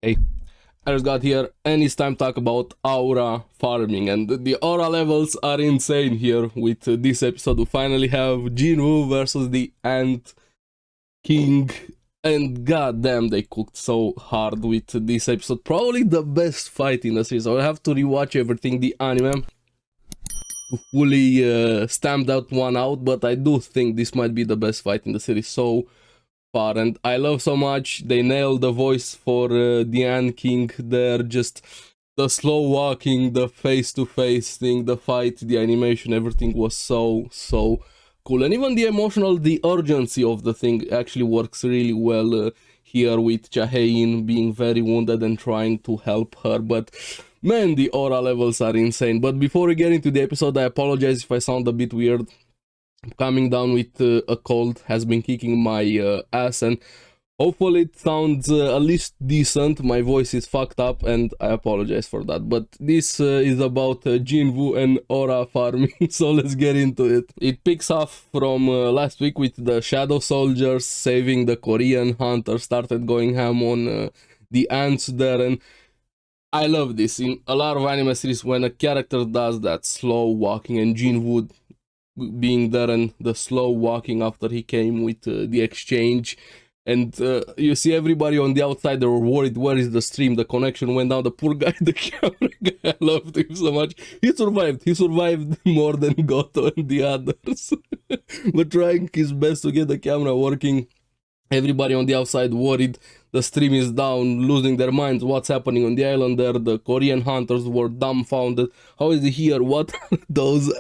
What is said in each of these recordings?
Hey, I just got here and it's time to talk about aura farming, and the aura levels are insane here. With this episode we finally have Jinwoo versus the Ant King, and goddamn they cooked so hard with this episode. Probably the best fight in the series. I'll have to rewatch everything, the anime, to fully stamp that one out, but I do think this might be the best fight in the series so far, and I love so much they nailed the voice for the Ant King there. Just the slow walking, the face-to-face thing, the fight, the animation, everything was so cool, and even the emotional, the urgency of the thing actually works really well here, with Chahae-in being very wounded and trying to help her. But man, the aura levels are insane. But before we get into the episode, I apologize if I sound a bit weird. Coming down with a cold has been kicking my ass, and hopefully it sounds at least decent. My voice is fucked up and I apologize for that, but this is about Jinwoo and aura farming, so let's get into it. It picks off from last week with the Shadow Soldiers saving the Korean hunter, started going ham on the ants there, and I love this. In a lot of anime series, when a character does that slow walking, and Jinwoo being there and the slow walking after he came with the exchange, and you see everybody on the outside, they were worried, where is the stream, the connection went down, the poor guy, the camera guy, I loved him so much. He survived more than Goto and the others but trying his best to get the camera working. Everybody on the outside worried, the stream is down, losing their minds, what's happening on the island there. The Korean hunters were dumbfounded, how is he here, what are those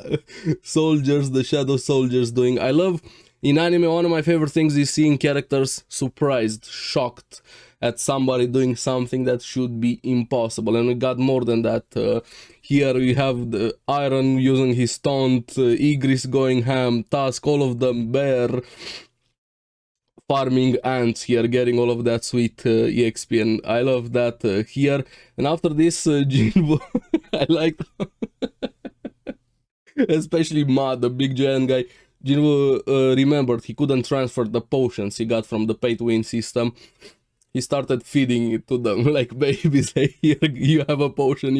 soldiers, the Shadow Soldiers, doing? I love, in anime, one of my favorite things is seeing characters surprised, shocked at somebody doing something that should be impossible, and we got more than that. Here we have the Iron using his taunt, Igris going ham, Task, all of them, Bear farming ants here, getting all of that sweet EXP, and I love that here. And after this, Jinwoo, I like especially Ma, the big giant guy. Jinwoo remembered he couldn't transfer the potions he got from the pay-to-win system. He started feeding it to them like babies. Hey, here, you have a potion,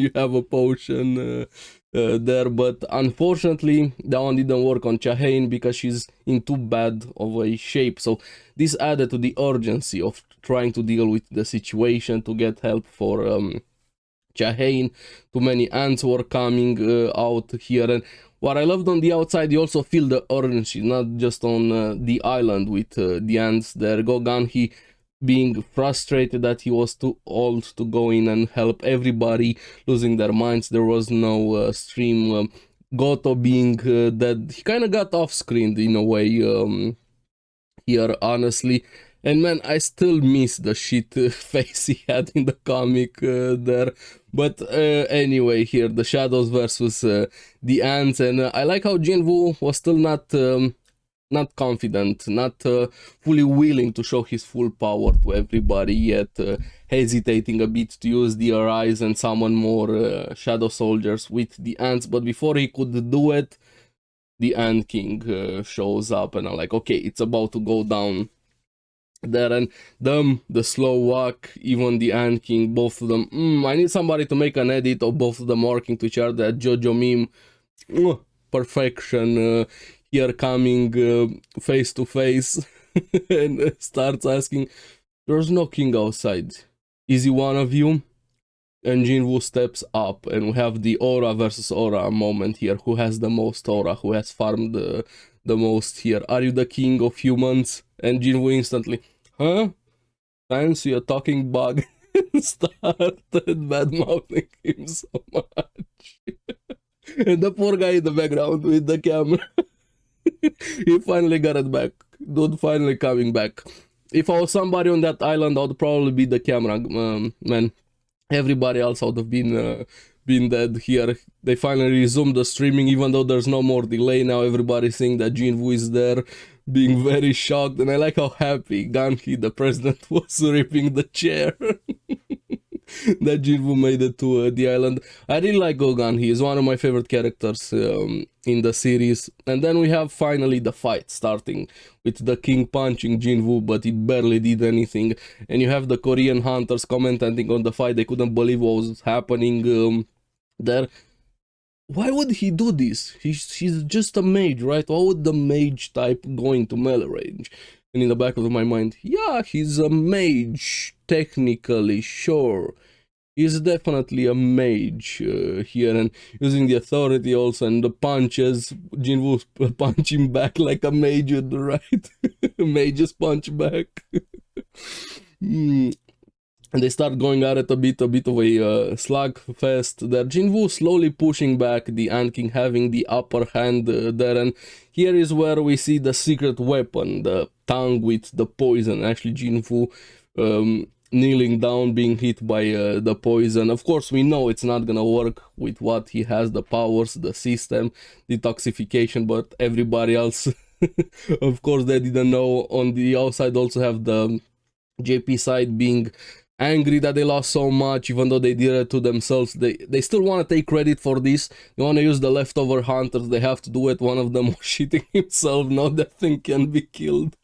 there. But unfortunately, that one didn't work on Chahae because she's in too bad of a shape. So this added to the urgency of trying to deal with the situation, to get help for Chahae. Too many ants were coming out here, and what I loved on the outside, you also feel the urgency, not just on the island with the ants there. Gogan, he being frustrated that he was too old to go in and help everybody, losing their minds. There was no stream. Goto being dead, he kind of got off screen in a way here, honestly. And man, I still miss the shit face he had in the comic there. But anyway, here the Shadows versus the ants, and I like how Jinwoo was still not confident, not fully willing to show his full power to everybody yet, hesitating a bit to use the Arise and summon more Shadow Soldiers with the ants. But before he could do it, the Ant King shows up, and I'm like, okay, it's about to go down there. And them, the slow walk, even the Ant King, both of them, I need somebody to make an edit of both of them working to each other, that JoJo meme, perfection. Here coming face to face and starts asking, there's no king outside, is he one of you? And Jinwoo steps up, and we have the aura versus aura moment here. Who has the most aura, who has farmed the most here? Are you the king of humans? And Jinwoo instantly, huh? Fancy a talking bug. Started bad-mouthing him so much. And the poor guy in the background with the camera. He finally got it back. Dude finally coming back. If I was somebody on that island, I would probably be the camera man. Everybody else would have been dead here. They finally resumed the streaming, even though there's no more delay now. Everybody's seeing that Jinwoo is there, being very shocked, and I like how happy Ganhi, the president, was ripping the chair. that Jinwoo made it to the island. I really like Gogan. He is one of my favorite characters in the series. And then we have finally the fight starting with the king punching Jinwoo, but he barely did anything. And you have the Korean hunters commenting on the fight. They couldn't believe what was happening there. Why would he do this? He's just a mage, right? Why would the mage type go into melee range? And in the back of my mind, yeah, he's a mage, technically, sure. He's definitely a mage here, and using the authority also, and the punches, Jinwoo punching back like a mage would, right? Mages punch back. And they start going at it a bit of a slugfest there. Jinwoo slowly pushing back, the Ant King having the upper hand there, and here is where we see the secret weapon, the tongue with the poison. Actually, Jinwoo kneeling down, being hit by the poison. Of course, we know it's not gonna work with what he has, the powers, the system, detoxification, but everybody else, of course, they didn't know. On the outside also have the JP side being angry that they lost so much, even though they did it to themselves. They still want to take credit for this. They want to use the leftover hunters. They have to do it. One of them was shitting himself. Now that thing can be killed.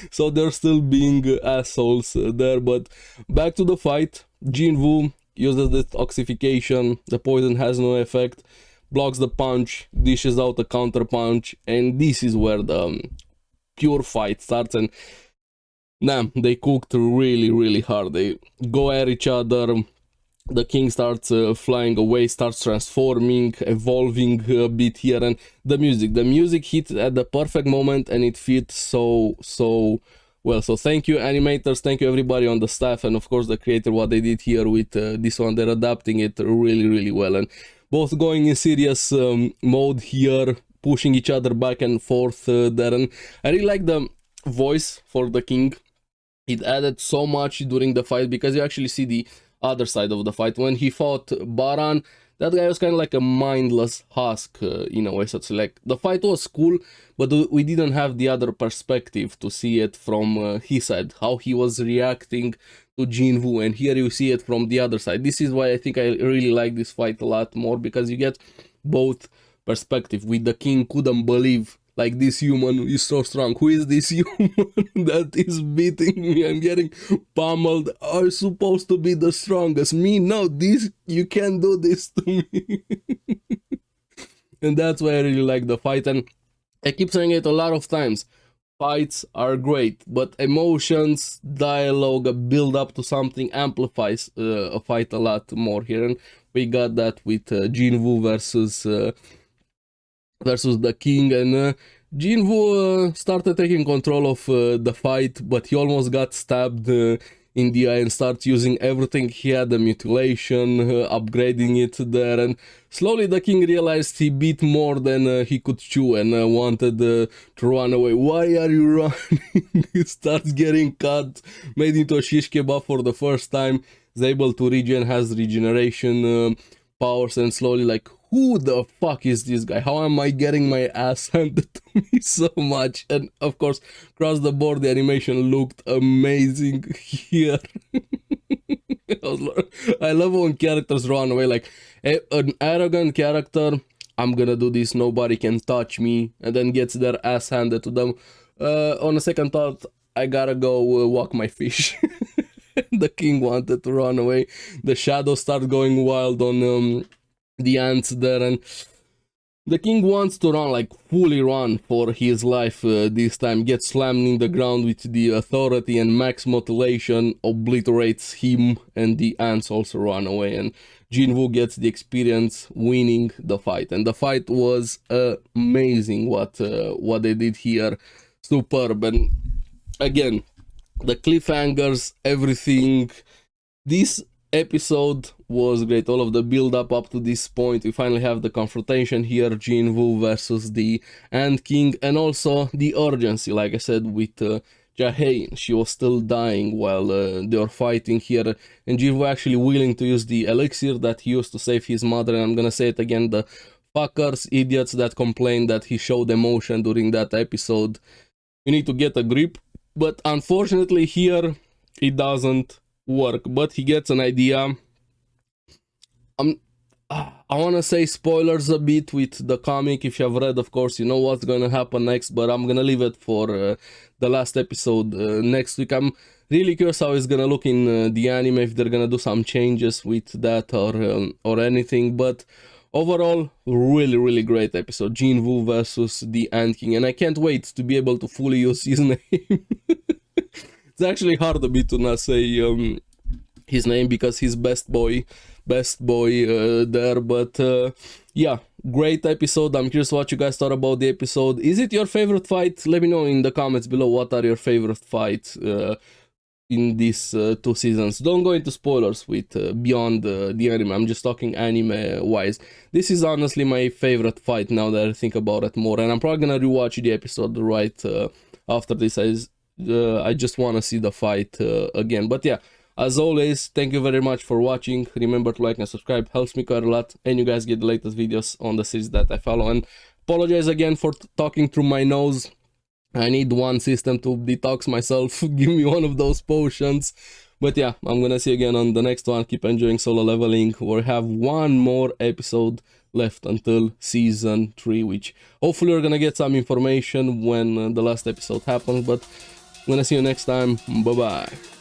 So they're still being assholes there. But back to the fight. Jinwoo uses the toxification. The poison has no effect. Blocks the punch. Dishes out a counter punch. And this is where the pure fight starts. And damn, they cooked really hard. They go at each other. The king starts flying away, starts transforming, evolving a bit here, and the music hit at the perfect moment, and it fits so well. So thank you animators, thank you everybody on the staff, and of course the creator, what they did here with this one. They're adapting it really well, and both going in serious mode here, pushing each other back and forth there. And I really like the voice for the king. It added so much during the fight, because you actually see the other side of the fight. When he fought Baran, that guy was kind of like a mindless husk in a way. So it's like the fight was cool, but we didn't have the other perspective to see it from his side, how he was reacting to Jinwoo, and here you see it from the other side. This is why I think I really like this fight a lot more, because you get both perspective. With the king, couldn't believe, like, this human is so strong. Who is this human that is beating me? I'm getting pummeled. I'm supposed to be the strongest. Me? No, this, you can't do this to me. And that's why I really like the fight. And I keep saying it a lot of times. Fights are great, but emotions, dialogue, a build up to something amplifies a fight a lot more here. And we got that with Jinwoo versus the king, and Jinwoo started taking control of the fight, but he almost got stabbed in the eye and starts using everything he had, the mutilation, upgrading it there, and slowly the king realized he beat more than he could chew, and wanted to run away. Why are you running? He starts getting cut, made into a shish kebab for the first time, is able to regen, has regeneration powers, and slowly like, who the fuck is this guy? How am I getting my ass handed to me so much? And of course, across the board, the animation looked amazing here. I love when characters run away, like an arrogant character, I'm gonna do this, nobody can touch me, and then gets their ass handed to them. On a second thought, I gotta go walk my fish. The king wanted to run away. The shadows start going wild on the ants there, and the king wants to run, like fully run for his life this time. Gets slammed in the ground with the authority, and max mutilation obliterates him, and the ants also run away, and Jinwoo gets the experience, winning the fight. And the fight was amazing what they did here. Superb. And again, the cliffhangers, everything. This episode was great. All of the build up to this point. We finally have the confrontation here, Jinwoo versus the Ant King, and also the urgency, like I said, with Jaehae. She was still dying while they were fighting here, and Jinwoo actually willing to use the elixir that he used to save his mother. And I'm gonna say it again, the fuckers, idiots that complained that he showed emotion during that episode, you need to get a grip. But unfortunately here, it doesn't work, but he gets an idea. I want to say spoilers a bit with the comic. If you have read, of course, you know what's going to happen next, but I'm going to leave it for the last episode next week. I'm really curious how it's going to look in the anime, if they're going to do some changes with that or anything, but overall, really, really great episode. Jinwoo versus the Ant King, and I can't wait to be able to fully use his name. It's actually hard a bit to not say his name because he's best boy there, but yeah, great episode. I'm curious what you guys thought about the episode. Is it your favorite fight? Let me know in the comments below what are your favorite fights in these 2 seasons. Don't go into spoilers with beyond the anime. I'm just talking anime wise. This is honestly my favorite fight now that I think about it more, and I'm probably gonna rewatch the episode right after this. I just want to see the fight again, but yeah, as always, thank you very much for watching. Remember to like and subscribe, helps me quite a lot, and you guys get the latest videos on the series that I follow. And apologize again for talking through my nose. I need one system to detox myself. Give me one of those potions. But yeah, I'm gonna see you again on the next one. Keep enjoying Solo Leveling. We have one more episode left until season 3, which hopefully we're gonna get some information when the last episode happens. But I'm gonna see you next time. Bye bye.